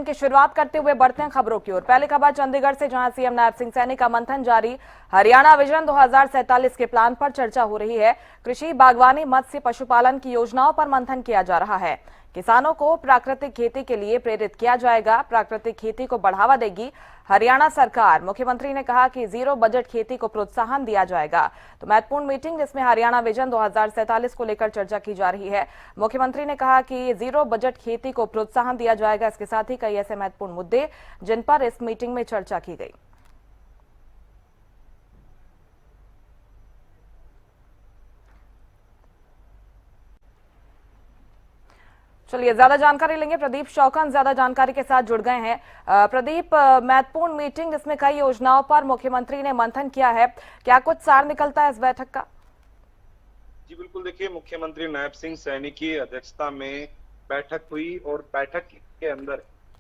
Bulletin की शुरुआत करते हुए बढ़ते हैं खबरों की ओर। पहली खबर चंडीगढ़ से, जहां सीएम नायब सिंह सैनी का मंथन जारी। हरियाणा विजन 2047 के प्लान पर चर्चा हो रही है। कृषि, बागवानी, मत्स्य, पशुपालन की योजनाओं पर मंथन किया जा रहा है। किसानों को प्राकृतिक खेती के लिए प्रेरित किया जाएगा। प्राकृतिक खेती को बढ़ावा देगी हरियाणा सरकार। मुख्यमंत्री ने कहा कि जीरो बजट खेती को प्रोत्साहन दिया जाएगा। तो महत्वपूर्ण मीटिंग जिसमें हरियाणा विजन 2047 को लेकर चर्चा की जा रही है। मुख्यमंत्री ने कहा कि जीरो बजट खेती को प्रोत्साहन दिया जाएगा। इसके साथ ही कई ऐसे महत्वपूर्ण मुद्दे जिन पर इस मीटिंग में चर्चा की गई। चलिए ज्यादा जानकारी लेंगे। प्रदीप चौकान ज्यादा जानकारी के साथ जुड़ गए हैं। प्रदीप, महत्वपूर्ण मीटिंग जिसमें कई योजनाओं पर मुख्यमंत्री ने मंथन किया है, क्या कुछ सार निकलता है इस बैठक का? जी बिल्कुल, देखिए मुख्यमंत्री नायब सिंह सैनी की अध्यक्षता में बैठक हुई और बैठक के अंदर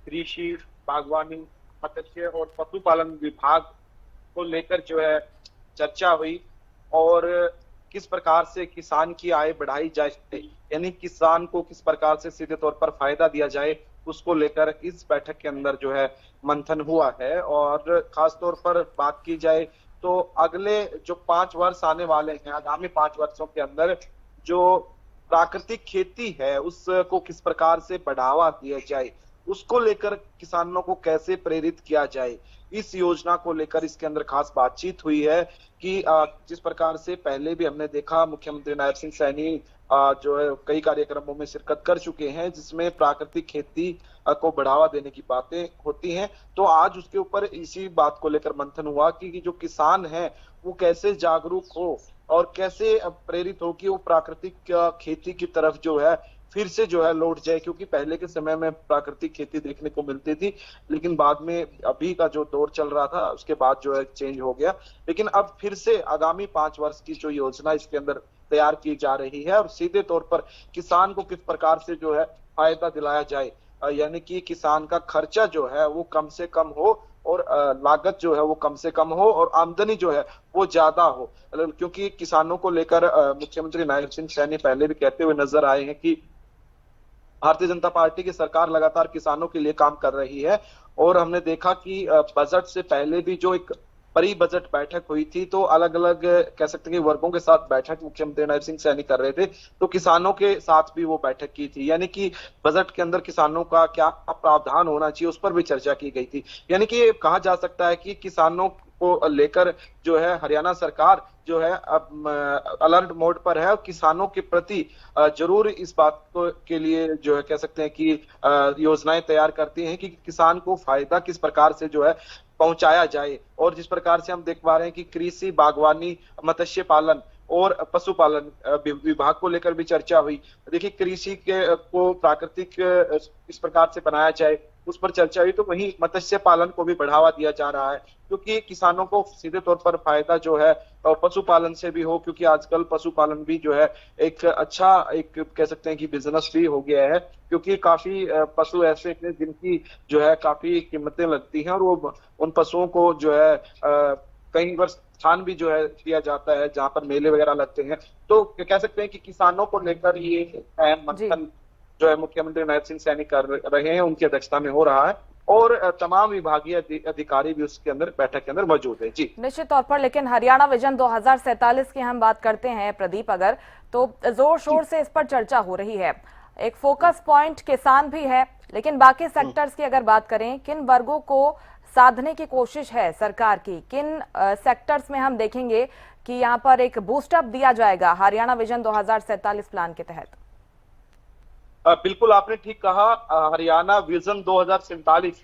कृषि, बागवानी, मत्स्य और पशुपालन विभाग को लेकर जो है चर्चा हुई और किस प्रकार से किसान की आय बढ़ाई जाए, यानी किसान को किस प्रकार से सीधे तौर पर फायदा दिया जाए, उसको लेकर इस बैठक के अंदर जो है मंथन हुआ है। और खास तौर पर बात की जाए तो अगले जो 5 वर्ष आने वाले हैं, आगामी 5 वर्षों के अंदर जो प्राकृतिक खेती है उसको किस प्रकार से बढ़ावा दिया जाए, उसको लेकर किसानों को कैसे प्रेरित किया जाए, इस योजना को लेकर इसके अंदर खास बातचीत हुई है। कि जिस प्रकार से पहले भी हमने देखा, मुख्यमंत्री नायब सिंह सैनी जो है कई कार्यक्रमों में शिरकत कर चुके हैं जिसमें प्राकृतिक खेती को बढ़ावा देने की बातें होती हैं। तो आज उसके ऊपर इसी बात को लेकर मंथन हुआ कि जो किसान है वो कैसे जागरूक हो और कैसे प्रेरित हो कि वो प्राकृतिक खेती की तरफ जो है फिर से जो है लौट जाए। क्योंकि पहले के समय में प्राकृतिक खेती देखने को मिलती थी, लेकिन बाद में अभी का जो दौर चल रहा था उसके बाद जो है चेंज हो गया। लेकिन अब फिर से आगामी 5 वर्ष की जो योजना इसके अंदर तैयार की जा रही है और सीधे तौर पर किसान को किस प्रकार से जो है फायदा दिलाया जाए, यानी कि किसान का खर्चा जो है वो कम से कम हो और लागत जो है वो कम से कम हो और आमदनी जो है वो ज्यादा हो। क्योंकि किसानों को लेकर मुख्यमंत्री नायब सिंह सैनी पहले भी कहते हुए नजर आए हैं कि भारतीय जनता पार्टी की सरकार लगातार किसानों के लिए काम कर रही है। और हमने देखा कि बजट से पहले भी जो एक प्री बजट बैठक हुई थी तो अलग अलग कह सकते हैं कि वर्गों के साथ बैठक मुख्यमंत्री नायब सिंह सैनी कर रहे थे, तो किसानों के साथ भी वो बैठक की थी। यानी कि बजट के अंदर किसानों का क्या प्रावधान होना चाहिए उस पर भी चर्चा की गई थी। यानी कि कहा जा सकता है कि किसानों को लेकर जो है हरियाणा सरकार जो है अब अलर्ट मोड पर है और किसानों के प्रति जरूर इस बात को के लिए जो है कह सकते हैं कि योजनाएं तैयार करती हैं कि किसान को फायदा किस प्रकार से जो है पहुंचाया जाए। और जिस प्रकार से हम देख पा रहे हैं कि कृषि, बागवानी, मत्स्य पालन और पशुपालन विभाग को लेकर भी चर्चा हुई। देखिए कृषि के को प्राकृतिक इस प्रकार से बनाया जाए उस पर चर्चा हुई, तो वहीं मत्स्य पालन को भी बढ़ावा दिया जा रहा है क्योंकि किसानों को सीधे तौर पर फायदा जो है पशुपालन से भी हो। क्योंकि आजकल पशुपालन भी जो है एक अच्छा एक कह सकते हैं कि बिजनेस भी हो गया है, क्योंकि काफी पशु ऐसे हैं जिनकी जो है काफी कीमतें लगती हैं और वो उन पशुओं को जो है कई बार स्थान भी जो है दिया जाता है जहाँ पर मेले वगैरह लगते हैं। तो कह सकते हैं कि किसानों को लेकर ये मंथन जो है मुख्यमंत्री नायब सिंह सैनी कर रहे हैं, उनकी अध्यक्षता में हो रहा है और तमाम विभागीय अधिकारी भी उसके अंदर बैठक के अंदर मौजूद है। जी निश्चित तौर पर, लेकिन हरियाणा विजन 2047 की हम बात करते हैं प्रदीप, अगर तो जोर शोर से इस पर चर्चा हो रही है। एक फोकस पॉइंट किसान भी है, लेकिन बाकी सेक्टर्स की अगर बात करें, किन वर्गों को साधने की कोशिश है सरकार की? किन सेक्टर्स में हम देखेंगे कि यहाँ पर एक बूस्टअप दिया जाएगा हरियाणा विजन 2047 प्लान के तहत? बिल्कुल आपने ठीक कहा। हरियाणा विजन 2047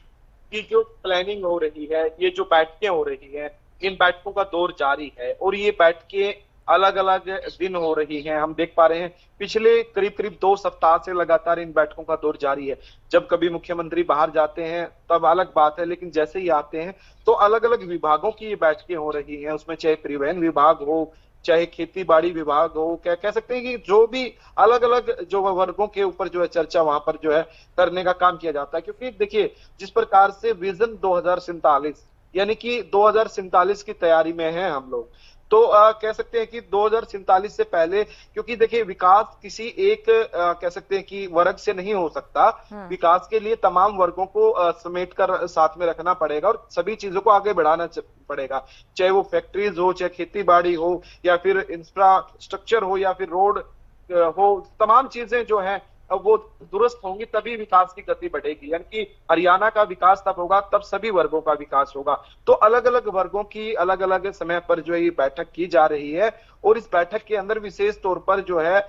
की जो प्लानिंग हो रही है, ये जो बैठकें हो रही हैं, इन बैठकों का दौर जारी है और ये बैठकें अलग अलग दिन हो रही हैं। हम देख पा रहे हैं पिछले करीब करीब 2 सप्ताह से लगातार इन बैठकों का दौर जारी है। जब कभी मुख्यमंत्री बाहर जाते हैं तब अलग बात है, लेकिन जैसे ही आते हैं तो अलग अलग विभागों की ये बैठकें हो रही हैं। उसमें चाहे परिवहन विभाग हो, चाहे खेती बाड़ी विभाग हो, क्या कह सकते हैं कि जो भी अलग अलग जो वर्गों के ऊपर जो है चर्चा वहां पर जो है करने का काम किया जाता है। क्योंकि देखिए जिस प्रकार से विजन 2047 यानी कि 2047 की तैयारी में है हम लोग, तो कह सकते हैं कि 2047 से पहले, क्योंकि देखिए विकास किसी एक कह सकते हैं कि वर्ग से नहीं हो सकता। विकास के लिए तमाम वर्गों को समेट कर साथ में रखना पड़ेगा और सभी चीजों को आगे बढ़ाना पड़ेगा, चाहे वो फैक्ट्रीज हो, चाहे खेती बाड़ी हो, या फिर इंफ्रास्ट्रक्चर हो, या फिर रोड हो। तमाम चीजें जो है अब वो दुरुस्त होंगी तभी विकास की गति बढ़ेगी। यानी कि हरियाणा का विकास तब होगा तब सभी वर्गों का विकास होगा। तो अलग अलग वर्गों की अलग अलग समय पर जो ये बैठक की जा रही है, और इस बैठक के अंदर विशेष तौर पर जो है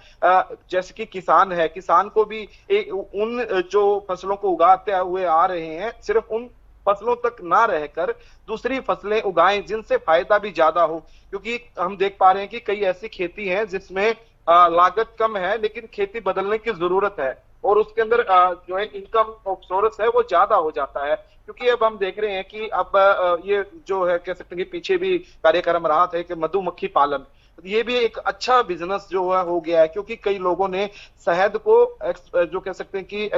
जैसे कि किसान है, किसान को भी उन जो फसलों को उगाते हुए आ रहे हैं, सिर्फ उन फसलों तक ना रहकर दूसरी फसलें उगाएं जिनसे फायदा भी ज्यादा हो। क्योंकि हम देख पा रहे हैं कि कई ऐसी खेती है जिसमें लागत कम है लेकिन खेती बदलने की जरूरत है, और उसके अंदर जो है इनकम सोर्स है वो ज्यादा हो जाता है। क्योंकि अब हम देख रहे हैं कि अब ये जो है कह सकते हैं कि पीछे भी कार्यक्रम रहा था कि मधुमक्खी पालन, ये भी एक अच्छा बिजनेस जो है हो गया है। क्योंकि कई लोगों ने शहद को जो कह सकते हैं कि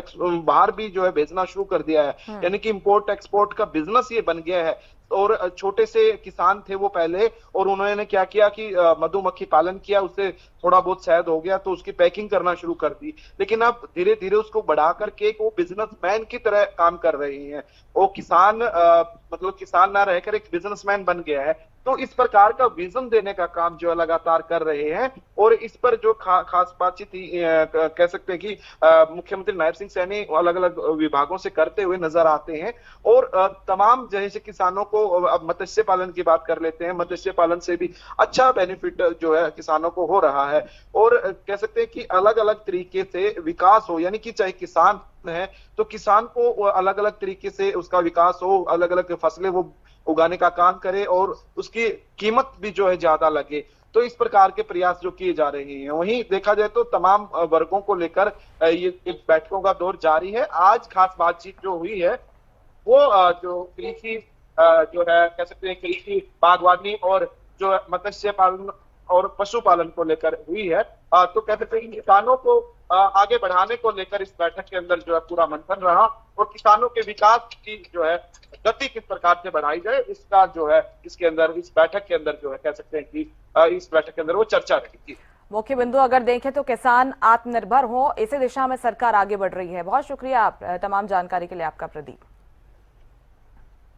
बाहर भी जो है भेजना शुरू कर दिया है, यानी कि इंपोर्ट एक्सपोर्ट का बिजनेस ये बन गया है। और छोटे से किसान थे वो पहले, और उन्होंने क्या किया कि मधुमक्खी पालन किया, उससे थोड़ा बहुत शहद हो गया तो उसकी पैकिंग करना शुरू कर दी। लेकिन अब धीरे धीरे उसको बढ़ा करके वो बिजनेसमैन की तरह काम कर रहे हैं। वो किसान मतलब किसान ना रहकर एक बिजनेसमैन बन गया है। तो इस प्रकार का विजन देने का काम जो है लगातार कर रहे हैं, और इस पर जो खास बातचीत कह सकते हैं कि मुख्यमंत्री नायब सिंह सैनी अलग अलग विभागों से करते हुए नजर आते हैं। और तमाम जैसे किसानों को, अब मत्स्य पालन की बात कर लेते हैं, मत्स्य पालन से भी अच्छा बेनिफिट जो है किसानों को हो रहा है। और कह सकते हैं कि अलग अलग तरीके से विकास हो, यानी कि चाहे किसान है तो किसान को अलग अलग तरीके से उसका विकास हो, अलग अलग फसलें वो उगाने का काम करे और उसकी कीमत भी जो है ज्यादा लगे। तो इस प्रकार के प्रयास जो किए जा रहे हैं, वहीं देखा जाए तो तमाम वर्गों को लेकर ये बैठकों का दौर जारी है। आज खास बातचीत जो हुई है वो जो कृषि जो है कह सकते हैं कृषि, बागवानी और जो मत्स्य पालन और पशुपालन को लेकर हुई है। तो कह सकते हैं किसानों को आगे बढ़ाने को लेकर इस बैठक के अंदर जो है पूरा मंथन रहा, और किसानों के विकास की जो है गति किस प्रकार से बढ़ाई जाए इसका जो है इसके अंदर, इस बैठक के अंदर जो है कह सकते हैं कि इस बैठक के अंदर वो चर्चा रही थी। मुख्य बिंदु अगर देखें तो किसान आत्मनिर्भर हो, इसी दिशा में सरकार आगे बढ़ रही है। बहुत शुक्रिया आप तमाम जानकारी के लिए आपका, प्रदीप।